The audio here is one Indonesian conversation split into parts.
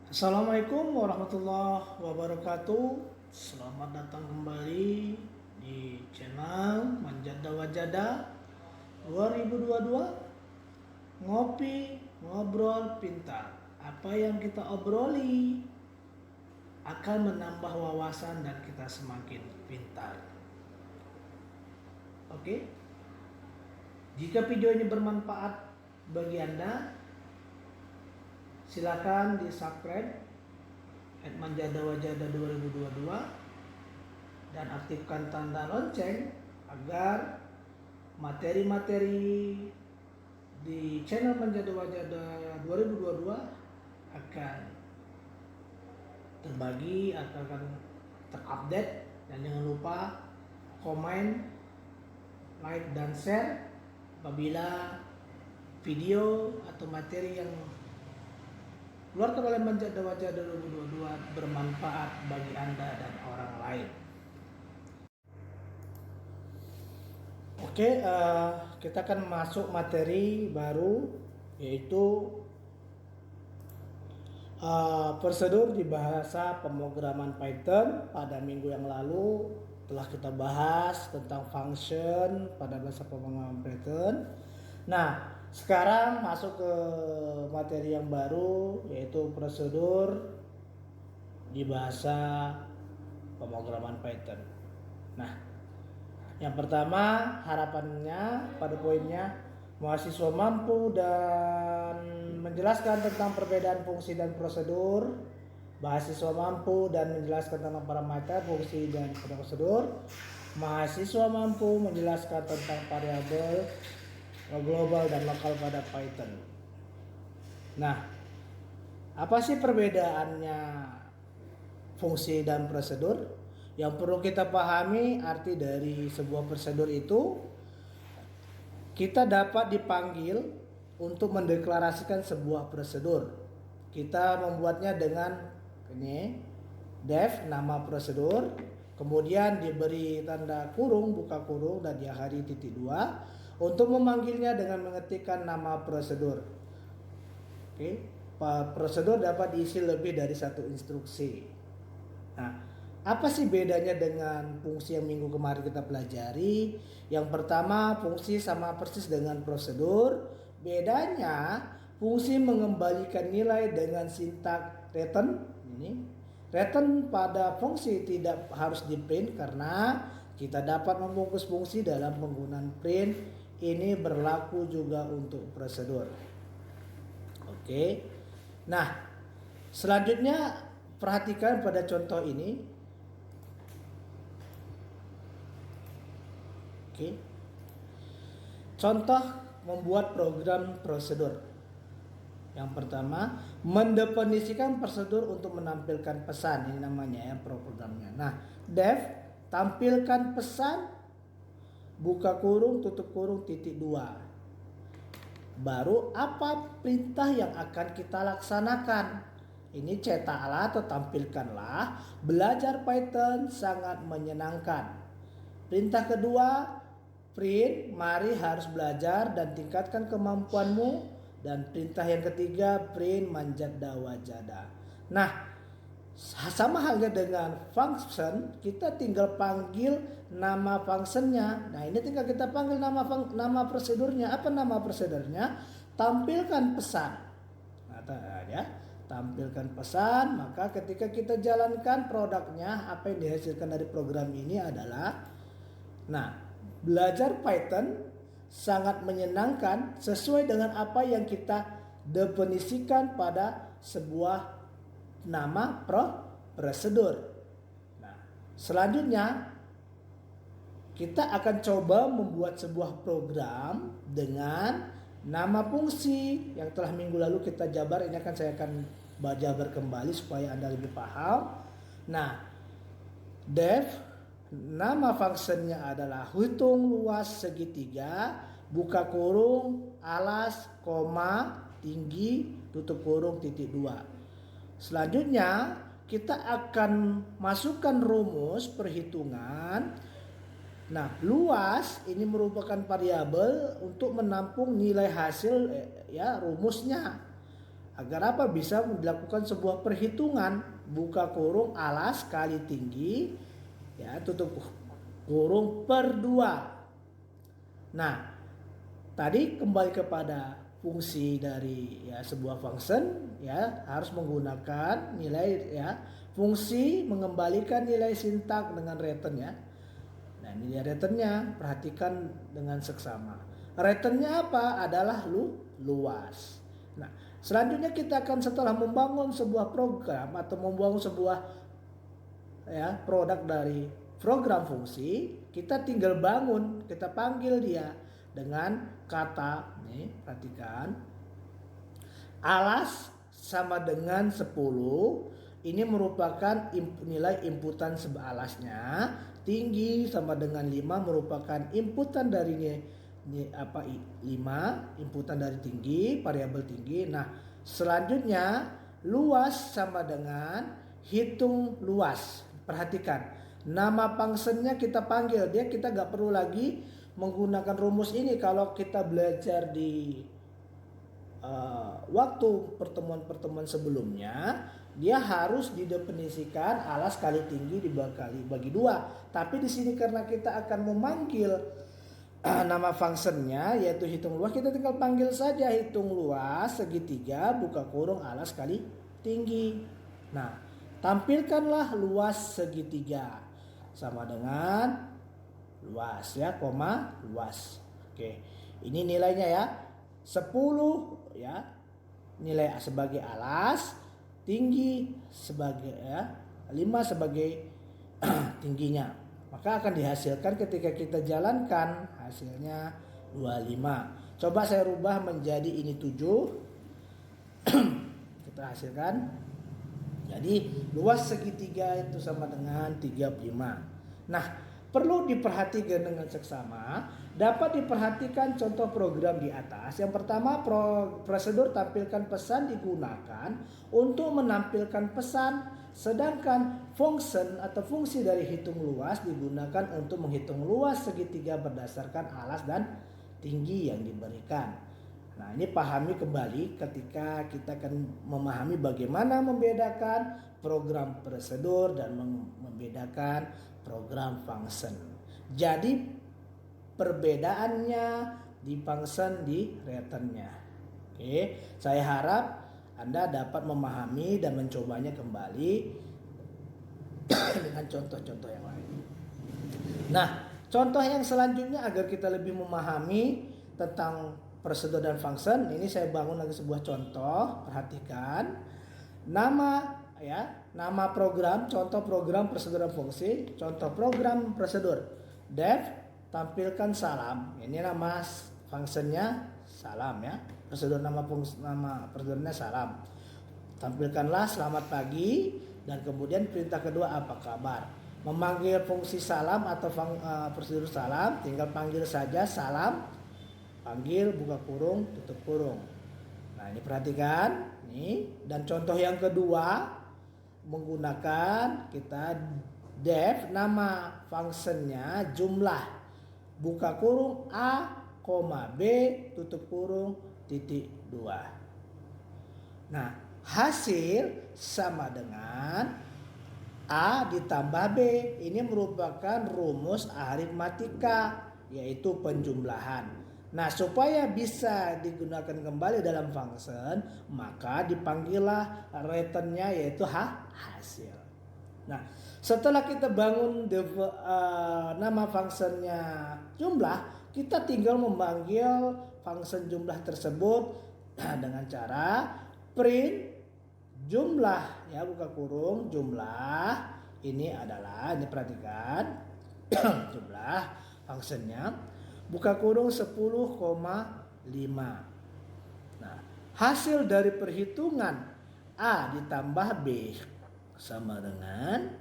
Assalamualaikum warahmatullahi wabarakatuh. Selamat datang kembali di channel Manjada Wajada 2022. Ngopi, ngobrol, pintar. Apa yang kita obroli akan menambah wawasan dan kita semakin pintar. Oke? Jika video ini bermanfaat bagi Anda, silakan di subscribe @manjadawajada 2022 dan aktifkan tanda lonceng agar materi-materi di channel Manjada Wajada 2022 akan terbagi, akan terupdate. Dan jangan lupa komen, like, dan share apabila video atau materi yang keluarkan oleh Manjada Wajada 2022 bermanfaat bagi Anda dan orang lain. Oke, kita akan masuk materi baru, yaitu prosedur di bahasa pemrograman Python. Pada minggu yang lalu telah kita bahas tentang function pada bahasa pemrograman Python. Nah, sekarang masuk ke materi yang baru, yaitu prosedur di bahasa pemrograman Python. Nah, yang pertama harapannya pada poinnya mahasiswa mampu dan menjelaskan tentang perbedaan fungsi dan prosedur. Mahasiswa mampu dan menjelaskan tentang parameter, fungsi, dan prosedur. Mahasiswa mampu menjelaskan tentang variabel global dan lokal pada Python. Nah, apa sih perbedaannya fungsi dan prosedur? Yang perlu kita pahami arti dari sebuah prosedur itu, kita dapat dipanggil untuk mendeklarasikan sebuah prosedur. Kita membuatnya dengan ini, def nama prosedur, kemudian diberi tanda kurung, buka kurung, dan diakhiri titik 2 untuk memanggilnya dengan mengetikkan nama prosedur. Oke, prosedur dapat diisi lebih dari satu instruksi. Nah, apa sih bedanya dengan fungsi yang minggu kemarin kita pelajari? Yang pertama, fungsi sama persis dengan prosedur. Bedanya, fungsi mengembalikan nilai dengan sintak return. Ini return pada fungsi tidak harus di print karena kita dapat membungkus fungsi dalam penggunaan print. Ini berlaku juga untuk prosedur. Oke. Nah, selanjutnya perhatikan pada contoh ini. Oke. Contoh membuat program prosedur. Yang pertama, mendefinisikan prosedur untuk menampilkan pesan. Ini namanya ya programnya. Nah, def tampilkan pesan, buka kurung, tutup kurung, titik 2. Baru apa perintah yang akan kita laksanakan? Ini cetaklah atau tampilkanlah. Belajar Python sangat menyenangkan. Perintah kedua, print, mari harus belajar dan tingkatkan kemampuanmu. Dan perintah yang ketiga, print Manjada Wajada. Nah, sama halnya dengan function, kita tinggal panggil nama functionnya. Nah, ini tinggal kita panggil nama prosedurnya. Apa nama prosedurnya? Tampilkan pesan. Nah, ya, tampilkan pesan. Maka ketika kita jalankan produknya, apa yang dihasilkan dari program ini adalah, nah, belajar Python sangat menyenangkan sesuai dengan apa yang kita definisikan pada sebuah nama prosedur. Nah, selanjutnya kita akan coba membuat sebuah program dengan nama fungsi yang telah minggu lalu kita jabar. Ini saya akan jabar kembali supaya Anda lebih paham. Nah, def nama fungsinya adalah hitung luas segitiga, buka kurung, alas, koma, tinggi, tutup kurung, titik 2. Selanjutnya kita akan masukkan rumus perhitungan. Nah, luas ini merupakan variabel untuk menampung nilai hasil ya rumusnya. Agar apa? Bisa dilakukan sebuah perhitungan, buka kurung alas kali tinggi, ya, tutup kurung per 2. Nah, tadi kembali kepada fungsi dari ya sebuah function, ya harus menggunakan nilai, ya, fungsi mengembalikan nilai sintak dengan return, ya. Nah, nilai returnnya perhatikan dengan seksama. Returnnya apa? Adalah luas. Nah, selanjutnya kita akan setelah membangun sebuah program atau membangun sebuah, ya, produk dari program fungsi, kita tinggal bangun, kita panggil dia dengan kata, nih perhatikan, alas sama dengan 10. Ini merupakan nilai inputan alasnya. Tinggi sama dengan 5 merupakan inputan dari 5 inputan dari tinggi, variabel tinggi. Nah, selanjutnya luas sama dengan hitung luas. Perhatikan, nama functionnya kita panggil dia, kita gak perlu lagi menggunakan rumus ini. Kalau kita belajar di waktu pertemuan-pertemuan sebelumnya, dia harus didefinisikan alas kali tinggi bagi 2. Tapi di sini karena kita akan memanggil nama functionnya yaitu hitung luas, kita tinggal panggil saja hitung luas segitiga buka kurung alas kali tinggi. Nah, tampilkanlah luas segitiga sama dengan luas, ya, koma luas. Oke, ini nilainya, ya, 10, ya, nilai sebagai alas, tinggi sebagai, ya, 5 sebagai tingginya. Maka akan dihasilkan ketika kita jalankan hasilnya 25. Coba saya rubah menjadi ini 7. Kita hasilkan. Jadi luas segitiga itu sama dengan 35. Nah, perlu diperhatikan dengan seksama. Dapat diperhatikan contoh program di atas. Yang pertama, prosedur tampilkan pesan digunakan untuk menampilkan pesan, sedangkan function atau fungsi dari hitung luas digunakan untuk menghitung luas segitiga berdasarkan alas dan tinggi yang diberikan. Nah, ini pahami kembali ketika kita akan memahami bagaimana membedakan program prosedur dan membedakan program function. Jadi perbedaannya di function, di returnnya. Oke, saya harap Anda dapat memahami dan mencobanya kembali dengan contoh-contoh yang lain. Nah, contoh yang selanjutnya agar kita lebih memahami tentang prosedur dan function, ini saya bangun lagi sebuah contoh. Perhatikan nama, ya, nama program, contoh program prosedur dan fungsi. Contoh program prosedur def tampilkan salam. Ini nama functionnya salam, ya. Prosedur nama prosedurnya salam. Tampilkanlah selamat pagi dan kemudian perintah kedua apa kabar. Memanggil fungsi salam atau prosedur salam, tinggal panggil saja salam, panggil buka kurung tutup kurung. Nah, ini perhatikan nih. Dan contoh yang kedua menggunakan kita def nama functionnya jumlah buka kurung A, B, tutup kurung, titik 2. Nah, hasil sama dengan A ditambah B. Ini merupakan rumus aritmatika, yaitu penjumlahan. Nah, supaya bisa digunakan kembali dalam function, maka dipanggillah returnnya yaitu hasil. Nah, setelah kita bangun nama functionnya jumlah, kita tinggal memanggil function jumlah tersebut dengan cara print jumlah, ya, buka kurung jumlah. Ini adalah, ini perhatikan jumlah functionnya buka kurung 10,5. Nah, hasil dari perhitungan A ditambah B sama dengan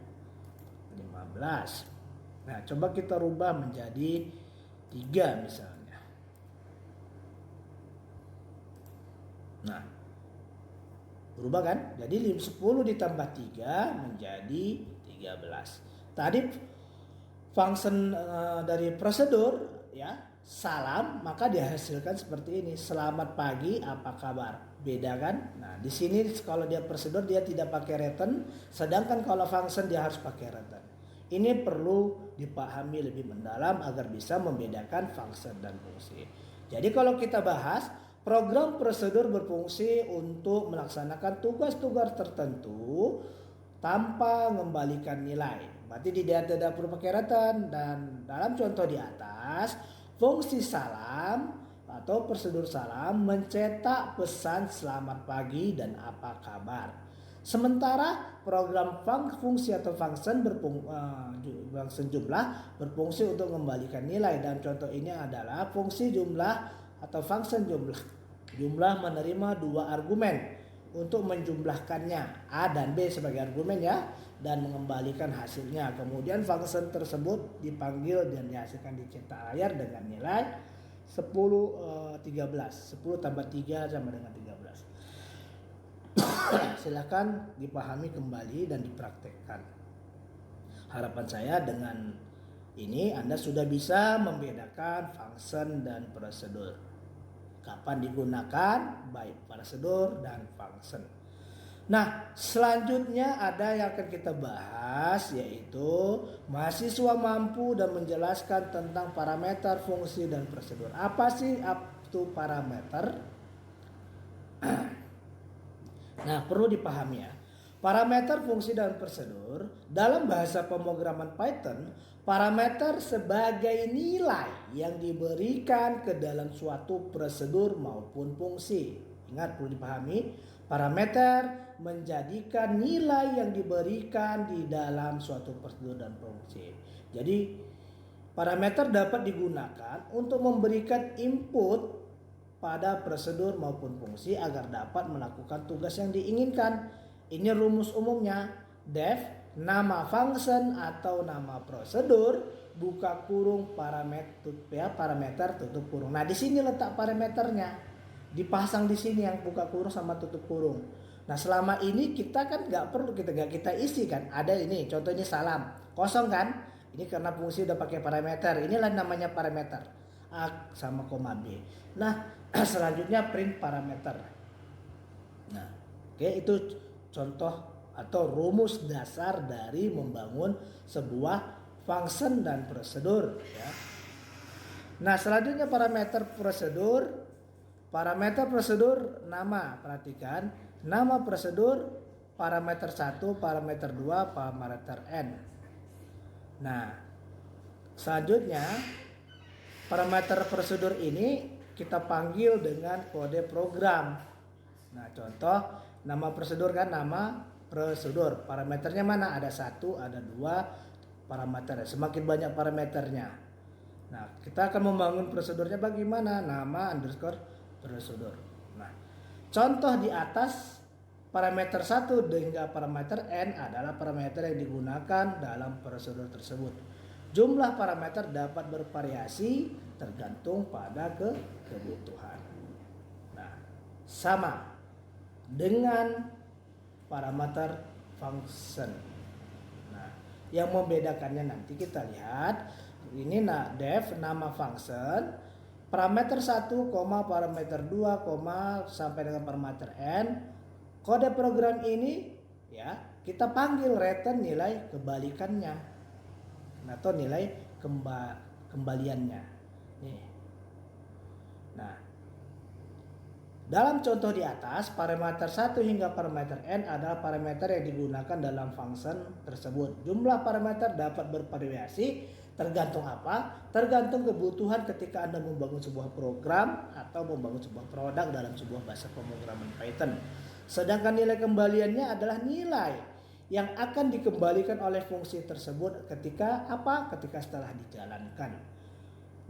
15. Nah, coba kita rubah menjadi 3 misalnya. Nah, berubah kan? Jadi 10 ditambah 3 menjadi 13. Tadi function dari prosedur, ya, salam, maka dihasilkan seperti ini. Selamat pagi, apa kabar? Beda kan? Nah, di sini kalau dia prosedur dia tidak pakai return, sedangkan kalau function dia harus pakai return. Ini perlu dipahami lebih mendalam agar bisa membedakan function dan fungsi. Jadi kalau kita bahas, program prosedur berfungsi untuk melaksanakan tugas-tugas tertentu tanpa mengembalikan nilai. Berarti dia tidak perlu pakai return. Dan dalam contoh di atas, fungsi salam atau prosedur salam mencetak pesan selamat pagi dan apa kabar. Sementara program fungsi atau function jumlah berfungsi untuk mengembalikan nilai. Dan contoh ini adalah fungsi jumlah atau function jumlah menerima dua argumen untuk menjumlahkannya A dan B sebagai argumen ya, dan mengembalikan hasilnya. Kemudian function tersebut dipanggil dan dihasilkan di cetak layar dengan nilai 10 tambah 3 sama dengan 13. Silakan dipahami kembali dan dipraktekkan. Harapan saya dengan ini Anda sudah bisa membedakan function dan prosedur. Kapan digunakan baik prosedur dan function. Nah, selanjutnya ada yang akan kita bahas, yaitu mahasiswa mampu dan menjelaskan tentang parameter, fungsi, dan prosedur. Apa sih itu parameter? Nah, perlu dipahami ya. Parameter, fungsi, dan prosedur dalam bahasa pemrograman Python, parameter sebagai nilai yang diberikan ke dalam suatu prosedur maupun fungsi. Ingat, perlu dipahami, parameter menjadikan nilai yang diberikan di dalam suatu prosedur dan fungsi. Jadi parameter dapat digunakan untuk memberikan input pada prosedur maupun fungsi agar dapat melakukan tugas yang diinginkan. Ini rumus umumnya. Def nama function atau nama prosedur buka kurung parameter tutup kurung. Nah, di sini letak parameternya. Dipasang di sini yang buka kurung sama tutup kurung. Nah, selama ini kita kan nggak perlu kita isi kan. Ada ini contohnya salam kosong kan. Ini karena fungsi udah pakai parameter. Inilah namanya parameter. A sama koma B. Nah, selanjutnya print parameter. Nah, oke, itu contoh atau rumus dasar dari membangun sebuah function dan prosedur ya. Nah, selanjutnya parameter prosedur. Parameter prosedur nama, perhatikan, nama prosedur parameter 1, parameter 2, parameter n. Nah, selanjutnya parameter prosedur ini kita panggil dengan kode program. Nah, contoh nama prosedur kan nama prosedur. Parameternya mana? Ada 1, ada 2 parameter. Semakin banyak parameternya. Nah, kita akan membangun prosedurnya bagaimana? Nama underscore prosedur. Nah, contoh di atas parameter 1 hingga parameter n adalah parameter yang digunakan dalam prosedur tersebut. Jumlah parameter dapat bervariasi tergantung pada kebutuhan. Nah, sama dengan parameter function. Nah, yang membedakannya nanti kita lihat ini def nama function parameter 1, parameter 2, sampai dengan parameter n. Kode program ini ya kita panggil return nilai kebalikannya atau nilai kembaliannya. Nih. Nah, dalam contoh di atas, parameter 1 hingga parameter n adalah parameter yang digunakan dalam function tersebut. Jumlah parameter dapat bervariasi tergantung apa? Tergantung kebutuhan ketika Anda membangun sebuah program atau membangun sebuah produk dalam sebuah bahasa pemrograman Python. Sedangkan nilai kembaliannya adalah nilai yang akan dikembalikan oleh fungsi tersebut ketika apa? Ketika setelah dijalankan.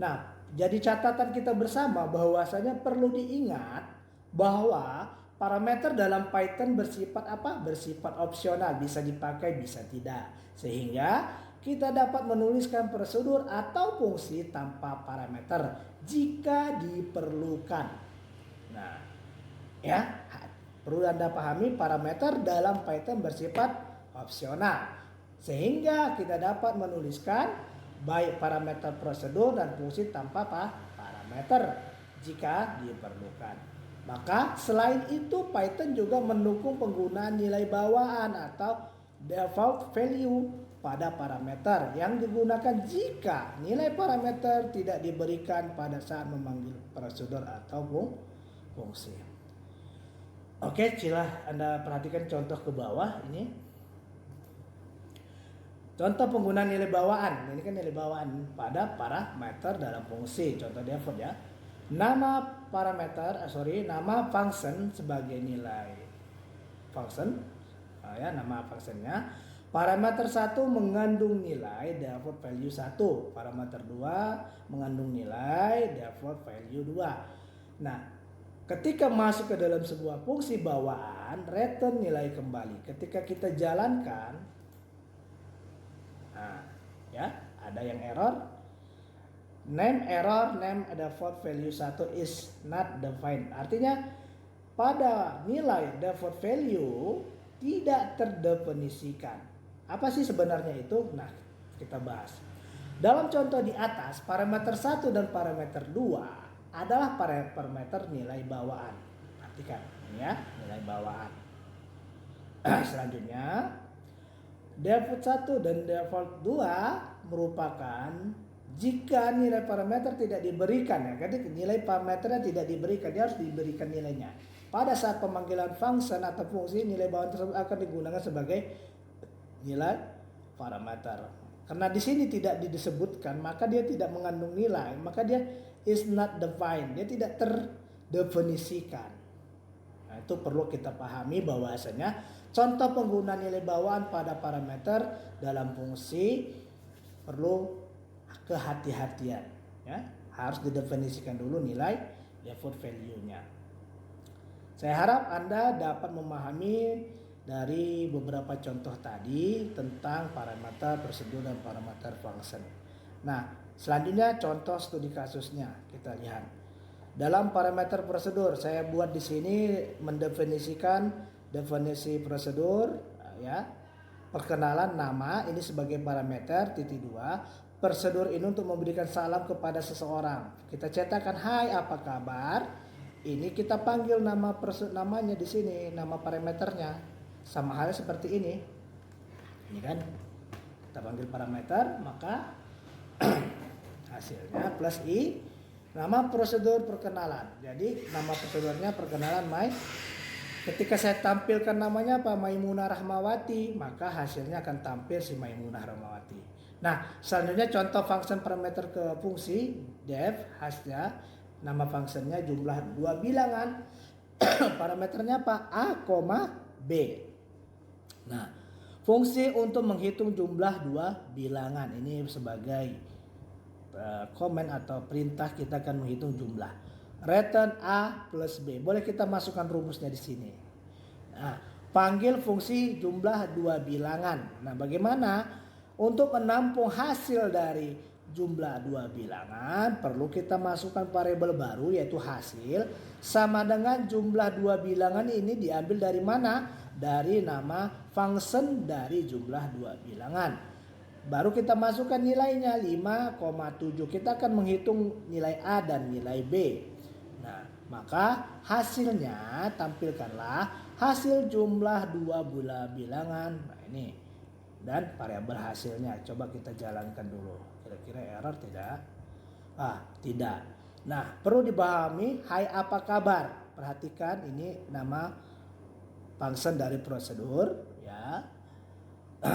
Nah, jadi catatan kita bersama bahwasanya perlu diingat bahwa parameter dalam Python bersifat apa? Bersifat opsional, bisa dipakai, bisa tidak. Sehingga kita dapat menuliskan prosedur atau fungsi tanpa parameter jika diperlukan. Nah, ya, perlu Anda pahami parameter dalam Python bersifat opsional. Sehingga kita dapat menuliskan baik parameter prosedur dan fungsi tanpa parameter jika diperlukan. Maka selain itu Python juga mendukung penggunaan nilai bawaan atau default value pada parameter yang digunakan jika nilai parameter tidak diberikan pada saat memanggil prosedur atau fungsi. Oke, silah Anda perhatikan contoh ke bawah ini. Contoh penggunaan nilai bawaan. Ini kan nilai bawaan pada parameter dalam fungsi. Contoh default ya. Nama function sebagai nilai function, nama functionnya. Parameter 1 mengandung nilai default value 1, parameter 2 mengandung nilai default value 2. Nah, ketika masuk ke dalam sebuah fungsi bawaan, return nilai kembali. Ketika kita jalankan, ada yang error. Name default value 1 is not defined. Artinya pada nilai default value tidak terdefinisikan. Apa sih sebenarnya itu? Nah, kita bahas. Dalam contoh di atas, parameter 1 dan parameter 2 adalah parameter nilai bawaan. Perhatikan ya, nilai bawaan. Selanjutnya, default 1 dan default 2 merupakan jika nilai parameter tidak diberikan ya, jadi nilai parameternya tidak diberikan, dia harus diberikan nilainya. Pada saat pemanggilan function atau fungsi, nilai bawaan tersebut akan digunakan sebagai nilai parameter. Karena di sini tidak disebutkan, maka dia tidak mengandung nilai, maka dia is not defined, dia tidak terdefinisikan. Nah, itu perlu kita pahami bahwasanya contoh penggunaan nilai bawaan pada parameter dalam fungsi perlu kehati-hatian ya, harus didefinisikan dulu nilai default value-nya. Saya harap Anda dapat memahami dari beberapa contoh tadi tentang parameter prosedur dan parameter function. Nah, selanjutnya contoh studi kasusnya kita lihat. Dalam parameter prosedur saya buat di sini mendefinisikan definisi prosedur ya. Perkenalan nama ini sebagai parameter titik 2. Prosedur ini untuk memberikan salam kepada seseorang. Kita cetakkan hai apa kabar. Ini kita panggil namanya di sini, nama parameternya. Sama halnya seperti ini. Ini kan kita panggil parameter, maka hasilnya plus i nama prosedur perkenalan. Jadi nama prosedurnya perkenalan ketika saya tampilkan namanya apa? Maimunah Rahmawati, maka hasilnya akan tampil si Maimunah Rahmawati. Nah, selanjutnya contoh function parameter ke fungsi def hasilnya nama functionnya jumlah 2 bilangan. Parameternya apa? A, B. Nah, fungsi untuk menghitung jumlah 2 bilangan ini sebagai komen atau perintah kita akan menghitung jumlah. Return A plus B. Boleh kita masukkan rumusnya di sini. Nah, panggil fungsi jumlah 2 bilangan. Nah, bagaimana? Untuk menampung hasil dari jumlah 2 bilangan, perlu kita masukkan variabel baru yaitu hasil sama dengan jumlah 2 bilangan ini diambil dari mana? Dari nama function dari jumlah 2 bilangan. Baru kita masukkan nilainya 5,7. Kita akan menghitung nilai A dan nilai B. Nah, maka hasilnya tampilkanlah hasil jumlah 2 bilangan. Nah, ini. Dan variabel hasilnya. Coba kita jalankan dulu. Kira-kira error tidak? Tidak. Nah, perlu dipahami hai apa kabar. Perhatikan ini nama function dari prosedur ya.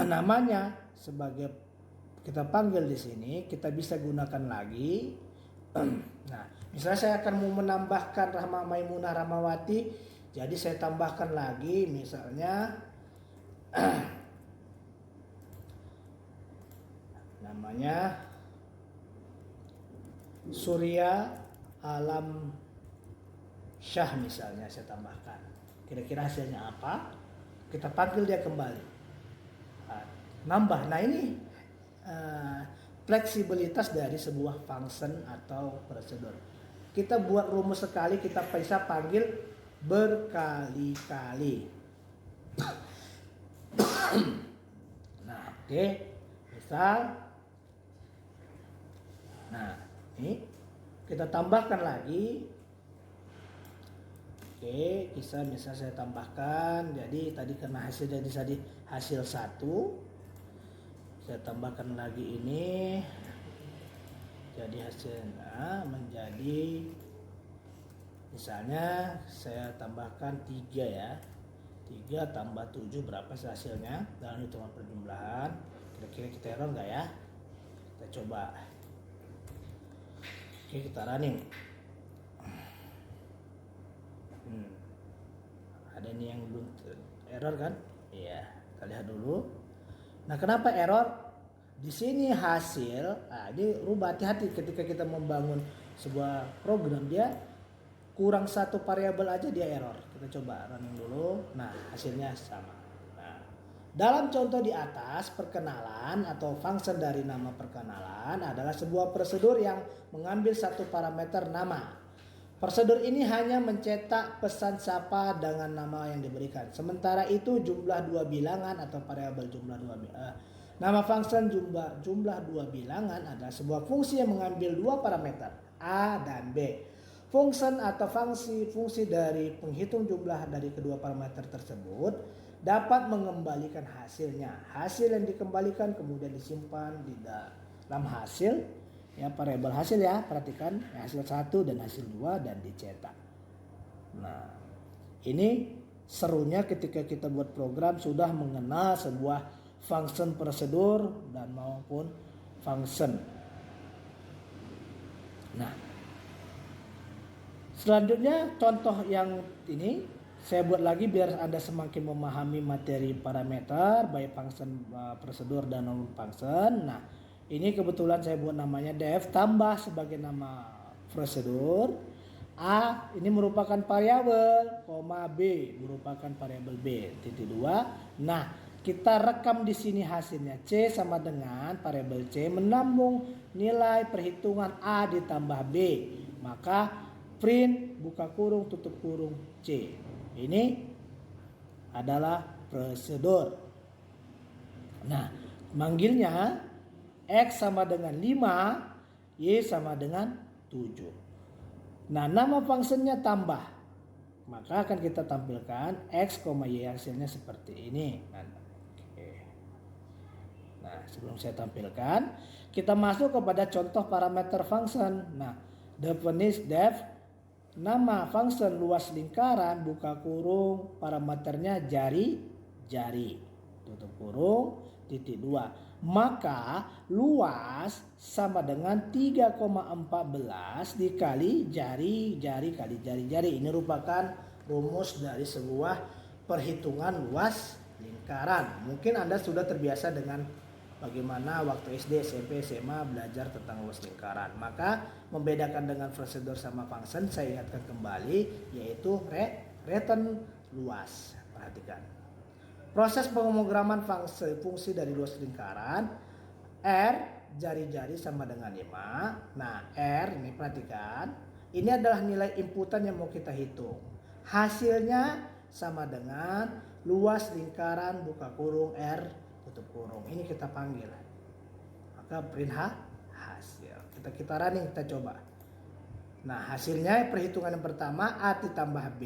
Namanya sebagai kita panggil di sini, kita bisa gunakan lagi. Nah, misalnya saya akan mau menambahkan Maimunah Rahmawati, jadi saya tambahkan lagi misalnya namanya Surya Alam Syah misalnya saya tambahkan. Kira-kira hasilnya apa? Kita panggil dia kembali. Nambah. Nah, ini fleksibilitas dari sebuah function atau prosedur. Kita buat rumus sekali, kita bisa panggil berkali-kali. Nah, oke. Misal, nah ini kita tambahkan lagi Oke, bisa saya tambahkan. Jadi tadi karena hasilnya tadi hasil 1, saya tambahkan lagi ini. Jadi hasilnya menjadi, misalnya saya tambahkan 3 ya. 3 tambah 7 berapa hasilnya dalam hitungan perjumlahan. Kira-kira kita error nggak ya? Kita coba. Oke, kita running. Ada ini yang belum error kan? Iya, kita lihat dulu. Nah, kenapa error? Di sini hasil, ini rubah, hati-hati ketika kita membangun sebuah program, dia kurang satu variabel aja dia error. Kita coba running dulu. Nah, hasilnya sama. Nah, dalam contoh di atas, perkenalan atau function dari nama perkenalan adalah sebuah prosedur yang mengambil satu parameter nama. Prosedur ini hanya mencetak pesan sapa dengan nama yang diberikan. Sementara itu jumlah 2 bilangan atau variabel jumlah 2 nama function jumlah 2 bilangan adalah sebuah fungsi yang mengambil 2 parameter A dan B. Function atau fungsi dari penghitung jumlah dari kedua parameter tersebut dapat mengembalikan hasilnya. Hasil yang dikembalikan kemudian disimpan di dalam hasil. Ya, variabel hasil ya, perhatikan hasil 1 dan hasil 2 dan dicetak. Nah, ini serunya ketika kita buat program sudah mengenal sebuah function prosedur dan maupun function. Nah, selanjutnya contoh yang ini saya buat lagi biar Anda semakin memahami materi parameter baik function, prosedur dan non function. Nah, ini kebetulan saya buat namanya def tambah sebagai nama prosedur. A ini merupakan variabel, B merupakan variabel B, titik 2. Nah, kita rekam di sini hasilnya. C sama dengan variabel C menambung nilai perhitungan A ditambah B. Maka print buka kurung tutup kurung C. Ini adalah prosedur. Nah, manggilnya X sama dengan 5, Y sama dengan 7. Nah, nama fungsinya tambah. Maka akan kita tampilkan X, Y hasilnya seperti ini. Nah, sebelum saya tampilkan, kita masuk kepada contoh parameter function. Nah, definisi def nama function luas lingkaran buka kurung parameternya jari tutup kurung titik 2. Maka luas sama dengan 3,14 dikali jari kali jari. Ini merupakan rumus dari sebuah perhitungan luas lingkaran. Mungkin Anda sudah terbiasa dengan bagaimana waktu SD, SMP, SMA belajar tentang luas lingkaran. Maka membedakan dengan prosedur sama function saya ingatkan kembali, yaitu return luas. Perhatikan. Proses pemrograman fungsi dari luas lingkaran, R jari-jari sama dengan 5. Nah, R ini perhatikan, ini adalah nilai inputan yang mau kita hitung. Hasilnya sama dengan luas lingkaran buka kurung R tutup kurung. Ini kita panggil. Maka print hasil. Kita running, kita coba. Nah, hasilnya perhitungan yang pertama A ditambah B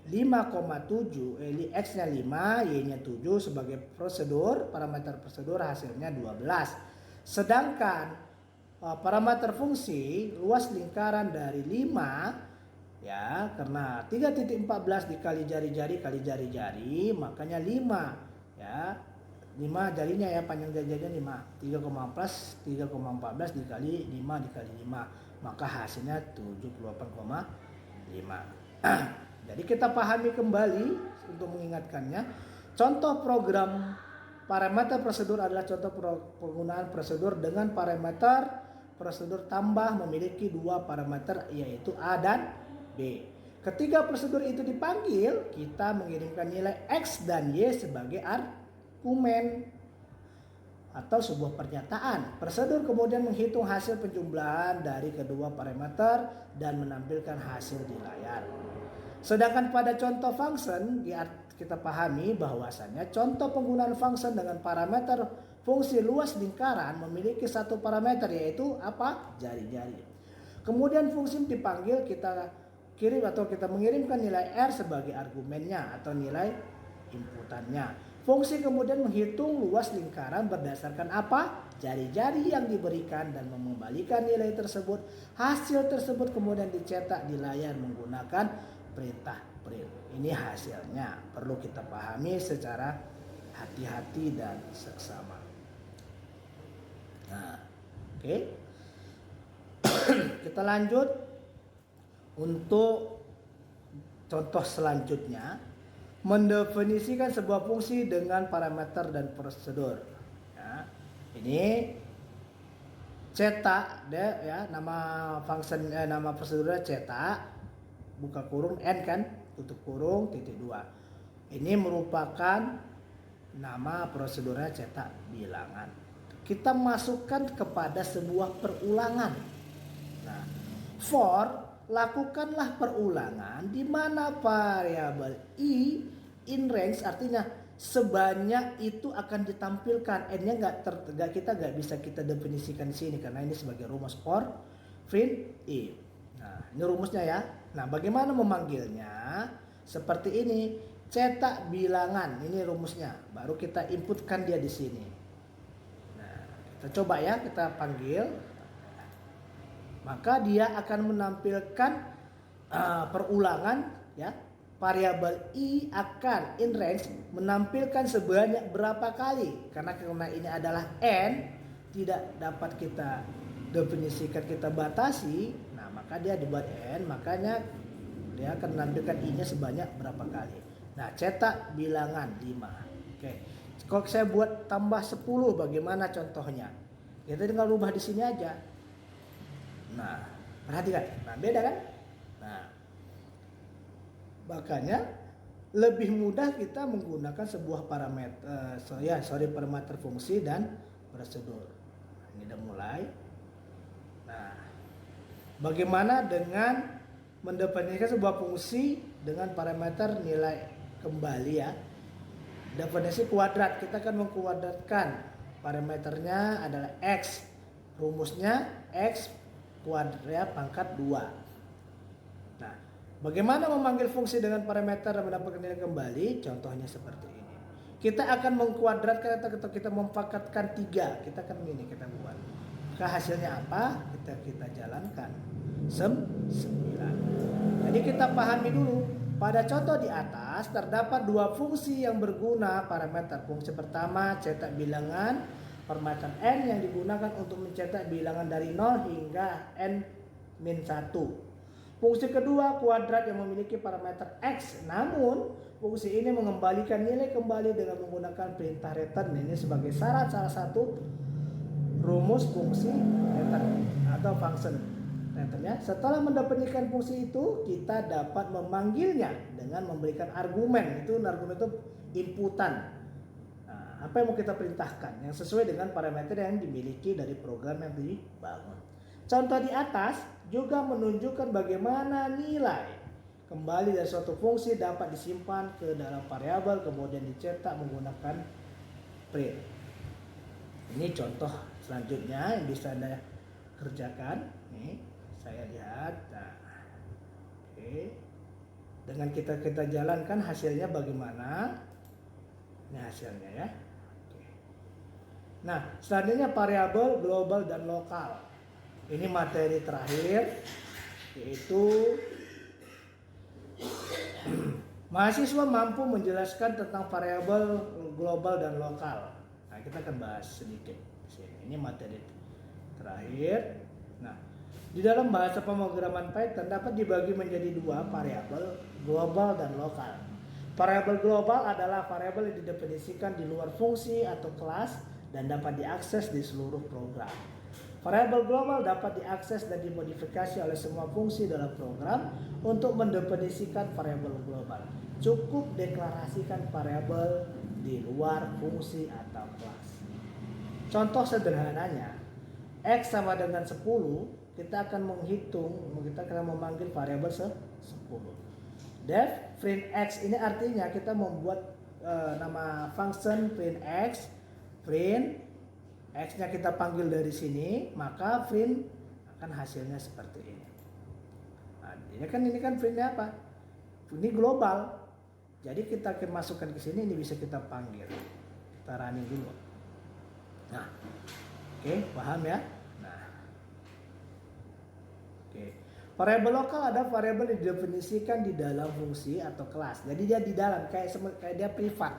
5,7, X-nya 5, Y-nya 7 sebagai prosedur, parameter prosedur hasilnya 12. Sedangkan parameter fungsi luas lingkaran dari 5 ya, karena 3.14 dikali jari-jari kali jari-jari makanya 5 ya. 5 jarinya ya, panjang jari-jarinya 5. 3,14 dikali 5 dikali 5. Maka hasilnya 78,5. Jadi kita pahami kembali untuk mengingatkannya. Contoh program parameter prosedur adalah contoh penggunaan prosedur dengan parameter prosedur tambah memiliki 2 parameter yaitu A dan B. Ketika prosedur itu dipanggil, kita mengirimkan nilai X dan Y sebagai argumen atau sebuah pernyataan. Prosedur kemudian menghitung hasil penjumlahan dari kedua parameter dan menampilkan hasil di layar. Sedangkan pada contoh function kita pahami bahwasannya contoh penggunaan function dengan parameter fungsi luas lingkaran memiliki satu parameter yaitu apa? Jari-jari. Kemudian fungsi dipanggil, kita kirim atau kita mengirimkan nilai R sebagai argumennya atau nilai inputannya. Fungsi kemudian menghitung luas lingkaran berdasarkan apa? Jari-jari yang diberikan dan mengembalikan nilai tersebut. Hasil tersebut kemudian dicetak di layar menggunakan perintah print. Ini hasilnya. Perlu kita pahami secara hati-hati dan seksama. Nah, oke. Kita lanjut untuk contoh selanjutnya, mendefinisikan sebuah fungsi dengan parameter dan prosedur. Ya, ini cetak deh ya, nama function nama prosedurnya cetak, buka kurung n kan, tutup kurung titik 2. Ini merupakan nama prosedurnya cetak bilangan. Kita masukkan kepada sebuah perulangan. Nah, for lakukanlah perulangan di mana variabel i in range, artinya sebanyak itu akan ditampilkan. N-nya kita nggak bisa kita definisikan di sini karena ini sebagai rumus for print i. Nah, ini rumusnya ya. Nah, bagaimana memanggilnya? Seperti ini, cetak bilangan. Ini rumusnya. Baru kita inputkan dia di sini. Nah, kita coba ya, kita panggil. Maka dia akan menampilkan perulangan ya. Variabel i akan in range menampilkan sebanyak berapa kali, karena ini adalah n, tidak dapat kita definisikan, kita batasi. Nah, maka dia dibuat n, makanya dia akan menampilkan i-nya sebanyak berapa kali. Nah, cetak bilangan 5. Oke. Kalau saya buat tambah 10, bagaimana contohnya? Kita tinggal rubah di sini aja. Nah, perhatikan. Nah, beda kan? Nah, makanya lebih mudah kita menggunakan sebuah parameter parameter fungsi dan prosedur. Ini udah mulai. Nah, bagaimana dengan mendefinisikan sebuah fungsi dengan parameter nilai kembali ya? Definisi kuadrat, kita akan mengkuadratkan. Parameternya adalah x. Rumusnya x kuadrat pangkat 2. Nah, bagaimana memanggil fungsi dengan parameter dan mendapatkan nilai kembali? Contohnya seperti ini. Kita akan mengkuadratkan atau kita memfakatkan 3. Kita akan kita buat. Maka hasilnya apa? Kita jalankan. 9. Jadi kita pahami dulu. Pada contoh di atas terdapat 2 fungsi yang berguna parameter. Fungsi pertama cetak bilangan parameter n yang digunakan untuk mencetak bilangan dari 0 hingga n-1. Fungsi kedua kuadrat yang memiliki parameter x, namun fungsi ini mengembalikan nilai kembali dengan menggunakan perintah return. Ini sebagai syarat salah satu rumus fungsi return atau function return ya. Setelah mendefinisikan fungsi itu, kita dapat memanggilnya dengan memberikan argumen. Argumen itu inputan. Apa yang mau kita perintahkan yang sesuai dengan parameter yang dimiliki dari program yang dibangun. Contoh di atas juga menunjukkan bagaimana nilai kembali dari suatu fungsi dapat disimpan ke dalam variabel kemudian dicetak menggunakan print. Ini contoh selanjutnya yang bisa Anda kerjakan. Nih, saya lihat. Nah, oke. Dengan kita jalankan hasilnya bagaimana? Ini hasilnya ya. Nah, selanjutnya variabel global dan lokal. Ini materi terakhir, yaitu mahasiswa mampu menjelaskan tentang variabel global dan lokal. Nah, kita akan bahas sedikit. Ini materi terakhir. Nah, di dalam bahasa pemrograman Python dapat dibagi menjadi 2 variabel, global dan lokal. Variabel global adalah variabel yang didefinisikan di luar fungsi atau kelas dan dapat diakses di seluruh program. Variabel global dapat diakses dan dimodifikasi oleh semua fungsi dalam program. Untuk mendefinisikan variabel global, cukup deklarasikan variabel di luar fungsi atau kelas. Contoh sederhananya, x sama dengan 10, kita akan memanggil variabel 10. Def print x ini artinya kita membuat nama function print x. Print x-nya kita panggil dari sini, maka print akan hasilnya seperti ini. Nah, ini Ya kan ini kan printnya apa? Ini global. Jadi kita masukkan ke sini, ini bisa kita panggil. Kita running dulu. Nah, oke, paham ya? Nah, oke. Variabel lokal ada variabel yang didefinisikan di dalam fungsi atau kelas. Jadi dia di dalam kayak dia privat.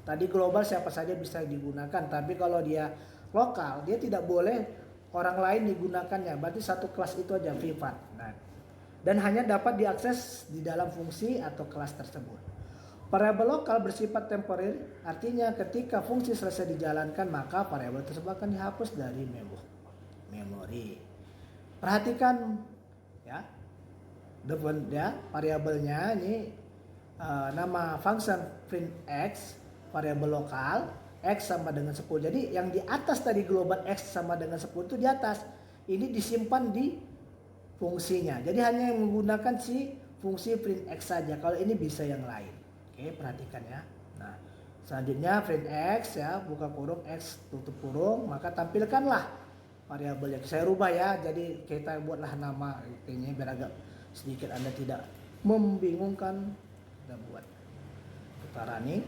Tadi global siapa saja bisa digunakan, tapi kalau dia lokal dia tidak boleh orang lain digunakannya. Berarti satu kelas itu aja privat. Nah, dan hanya dapat diakses di dalam fungsi atau kelas tersebut. Variabel lokal bersifat temporer, artinya ketika fungsi selesai dijalankan maka variabel tersebut akan dihapus dari memori. Perhatikan ya, variabelnya ini nama function print x, variabel lokal x sama dengan 10. Jadi yang di atas tadi global x sama dengan 10 itu di atas. Ini disimpan di fungsinya. Jadi hanya yang menggunakan si fungsi print x saja. Kalau ini bisa yang lain. Oke, perhatikan ya. Nah, selanjutnya print x ya, buka kurung x tutup kurung, maka tampilkanlah variabel yang saya rubah ya. Jadi kita buatlah nama ini biar agak sedikit Anda tidak membingungkan. Kita buat. Kita running.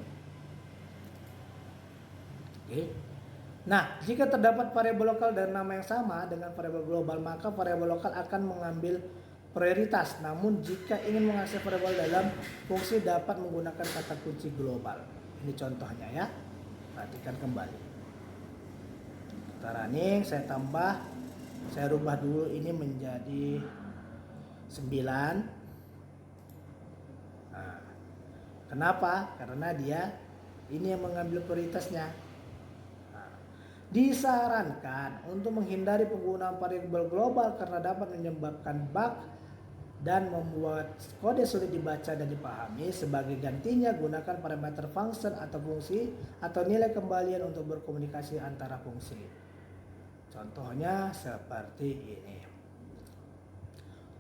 Oke. Nah, jika terdapat variabel lokal dan nama yang sama dengan variabel global, maka variabel lokal akan mengambil prioritas. Namun jika ingin mengakses variabel dalam fungsi dapat menggunakan kata kunci global. Ini contohnya ya. Perhatikan kembali. Kita running, saya tambah, saya rubah dulu ini menjadi 9. Nah, kenapa? Karena dia ini yang mengambil prioritasnya. Disarankan untuk menghindari penggunaan variabel global karena dapat menyebabkan bug dan membuat kode sulit dibaca dan dipahami. Sebagai gantinya gunakan parameter function atau fungsi atau nilai kembalian untuk berkomunikasi antara fungsi. Contohnya seperti ini.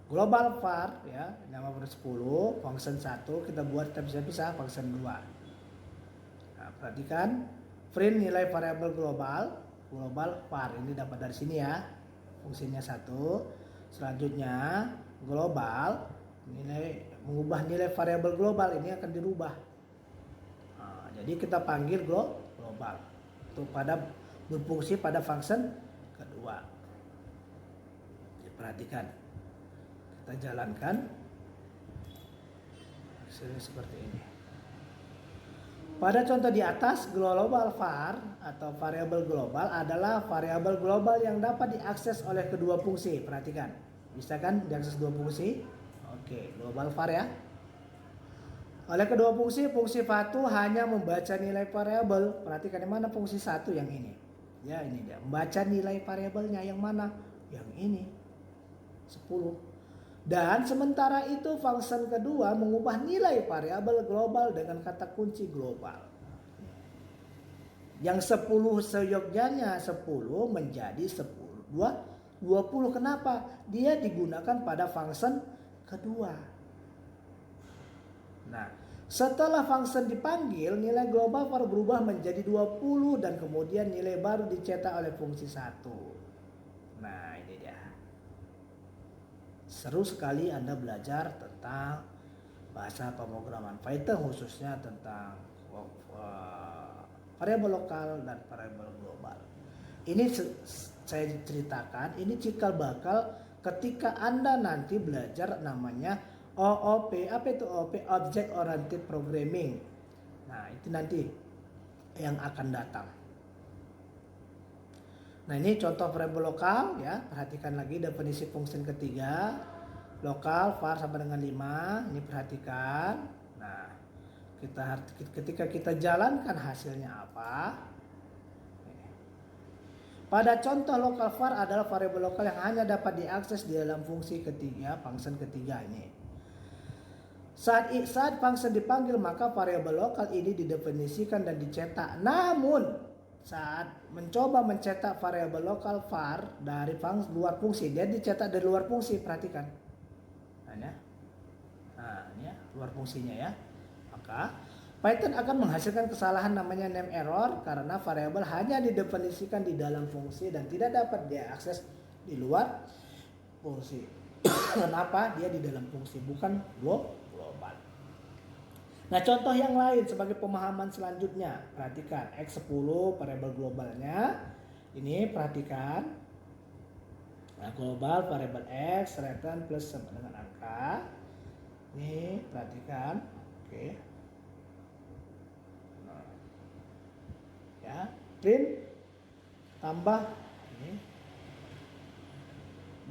Global var ya, nama ber 10, function 1 kita buat terpisah-pisah, function 2. Nah, perhatikan print nilai variabel global var ini dapat dari sini ya, fungsinya 1. Selanjutnya global mengubah nilai variabel global ini akan dirubah. Nah, jadi kita panggil global untuk pada berfungsi pada function kedua. Perhatikan, kita jalankan hasilnya seperti ini. Pada contoh di atas, global var atau variabel global adalah variabel global yang dapat diakses oleh kedua fungsi. Perhatikan, bisa kan diakses dua fungsi? Oke, global var ya. Oleh kedua fungsi, fungsi satu hanya membaca nilai variabel. Perhatikan yang mana fungsi satu, yang ini. Ya, ini dia. Membaca nilai variabelnya yang mana? Yang ini. 10. Dan sementara itu function kedua mengubah nilai variabel global dengan kata kunci global. Yang 10 seyogyanya 10 menjadi 20. Kenapa? Dia digunakan pada function kedua. Nah, setelah function dipanggil, nilai global var berubah menjadi 20 dan kemudian nilai baru dicetak oleh fungsi 1. Nah, ini dia. Seru sekali Anda belajar tentang bahasa pemrograman Python, khususnya tentang variabel lokal dan variabel global. Ini saya ceritakan, ini cikal bakal ketika Anda nanti belajar namanya OOP. Apa itu OOP? Object Oriented Programming. Nah, itu nanti yang akan datang. Nah, ini contoh variabel lokal ya. Perhatikan lagi definisi fungsi ketiga. Lokal var sama dengan 5. Ini perhatikan. Nah, ketika kita jalankan hasilnya apa? Pada contoh lokal var adalah variabel lokal yang hanya dapat diakses di dalam fungsi ketiga, function ketiga ini. Saat function dipanggil maka variabel lokal ini didefinisikan dan dicetak. Namun saat mencoba mencetak variabel lokal var dari luar fungsi, dia dicetak dari luar fungsi. Perhatikan, nah ini ya, luar fungsinya ya. Maka Python akan menghasilkan kesalahan namanya name error karena variabel hanya didefinisikan di dalam fungsi dan tidak dapat diakses di luar fungsi. Kenapa? Dia di dalam fungsi, bukan global. Nah, contoh yang lain sebagai pemahaman selanjutnya. Perhatikan, X10 variabel globalnya. Ini perhatikan. Nah, global variabel X, return plus sama dengan angka. Ini perhatikan. Oke. Nah, ya, print tambah ini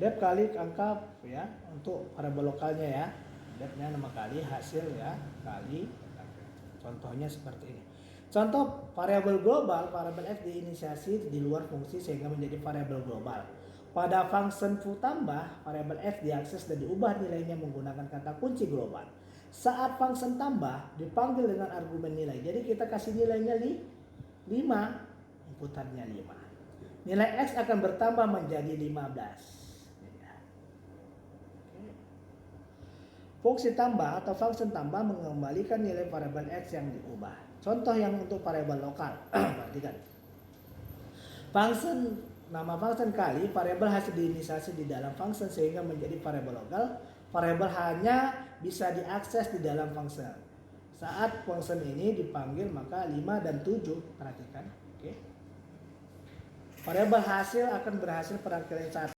dep kali angka ya untuk variabel lokalnya ya. Depnya 6 kali hasil ya kali. Contohnya seperti ini. Contoh variabel global, variabel X diinisiasi di luar fungsi sehingga menjadi variabel global. Pada function foo tambah, variabel X diakses dan diubah nilainya menggunakan kata kunci global. Saat function tambah dipanggil dengan argumen nilai. Jadi kita kasih nilainya 5, inputannya 5. Nilai X akan bertambah menjadi 15. Fungsi tambah atau function tambah mengembalikan nilai variabel X yang diubah. Contoh yang untuk variabel lokal. Perhatikan. Nama function kali variabel hasil diinisiasi di dalam function sehingga menjadi variabel lokal. Variabel hanya bisa diakses di dalam function. Saat function ini dipanggil maka 5 dan 7. Perhatikan. Oke. Variabel hasil akan berhasil pada kalian saat